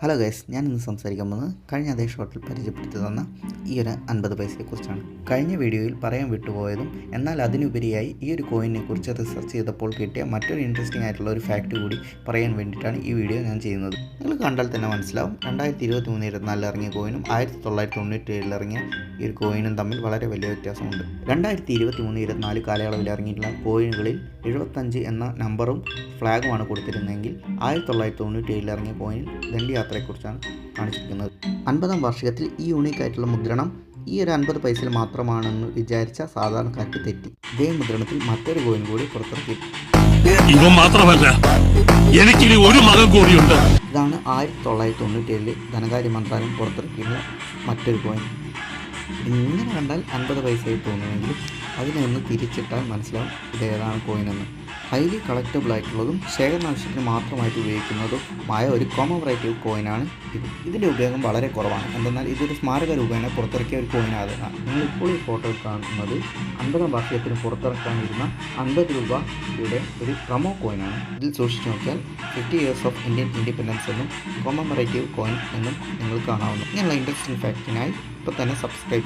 Hello guys, ഞാനിന്ന് സംസാരിക്കാൻ പോകുന്നത് കഴിഞ്ഞ അതേ ഷോട്ടിൽ പരിചയപ്പെടുത്തി തന്ന ഈ ഒരു 50 പൈസയെക്കുറിച്ചാണ്. കഴിഞ്ഞ വീഡിയോയിൽ പറയാൻ വിട്ടുപോയതും എന്നാൽ അതിനുപരിയായി ഈ ഒരു കോയിനെ കുറിച്ച് റിസർച്ച് ചെയ്തപ്പോൾ കിട്ടിയ മറ്റൊരു ഇൻട്രസ്റ്റിംഗ് ആയിട്ടുള്ള ഒരു ഫാക്റ്റ് കൂടി പറയാൻ വേണ്ടിയിട്ടാണ് ഈ വീഡിയോ ഞാൻ ചെയ്യുന്നത്. നിങ്ങൾ കണ്ടാൽ തന്നെ മനസ്സിലാവും, 2023-24 ഇറങ്ങിയ കോയിനും 1997 ഇറങ്ങിയ ഈ ഒരു കോയിനും തമ്മിൽ വളരെ വലിയ വ്യത്യാസമുണ്ട്. 2023-24 കാലയളവിൽ ഇറങ്ങിയിട്ടുള്ള കോയിനുകളിൽ 75 എന്ന നമ്പറും ഫ്ലാഗുമാണ് കൊടുത്തിരുന്നതെങ്കിൽ 1997 ഇറങ്ങിയ കോയിനിൽ ദണ്ഡിയാത്രയെക്കുറിച്ചാണ് കാണിച്ചിരിക്കുന്നത്. 50-ാം വാർഷികത്തിൽ ഈ യൂണീക്കായിട്ടുള്ള മുദ്രണം ഈ ഒരു 50 പൈസയിൽ മാത്രമാണെന്ന് വിചാരിച്ച സാധാരണക്കാർക്ക് തെറ്റി. ഇതേ മുദ്രണത്തിൽ മറ്റൊരു കോയിൻ കൂടി പുറത്തിറക്കി. ഇവ മാത്രമല്ല, എനിക്കിനി ഒരു മകൻ കൂടിയുണ്ട്. ഇതാണ് 1997 ധനകാര്യ മന്ത്രാലയം പുറത്തിറക്കിയുള്ള മറ്റൊരു കോയിൻ. ഇങ്ങനെ കണ്ടാൽ 50 പൈസയായി തോന്നുമെങ്കിലും അതിനെ ഒന്ന് തിരിച്ചിട്ടാൽ മനസ്സിലാവും ഇതേതാണ് കോയിനെന്ന്. ഹൈലി കളക്റ്റബിൾ ആയിട്ടുള്ളതും ശേഖരണാവശ്യത്തിന് മാത്രമായിട്ട് ഉപയോഗിക്കുന്നതുമായ ഒരു കോമമറേറ്റീവ് കോയിനാണ് ഇത്. ഇതിൻ്റെ ഉപയോഗം വളരെ കുറവാണ്. എന്തെന്നാൽ ഇതൊരു സ്മാരക രൂപേണ പുറത്തിറക്കിയ ഒരു കോയിനാണ്. നിങ്ങളിപ്പോൾ ഈ ഫോട്ടോയിൽ കാണുന്നത് 50-ാം വാർഷികത്തിന് പുറത്തിറക്കാനിരുന്ന 50 രൂപയുടെ ഒരു പ്രൊമോ കോയിനാണ്. ഇതിൽ സൂക്ഷിച്ചു നോക്കിയാൽ 50 years ഓഫ് ഇന്ത്യൻ ഇൻഡിപെൻഡൻസ് എന്നും കോമമറേറ്റീവ് കോയിൻ എന്നും നിങ്ങൾ കാണാവുന്നു. ഇങ്ങനെയുള്ള ഇൻട്രസ്റ്റിംഗ് ഫാക്റ്റിനായി ഇപ്പോൾ തന്നെ സബ്സ്ക്രൈബ്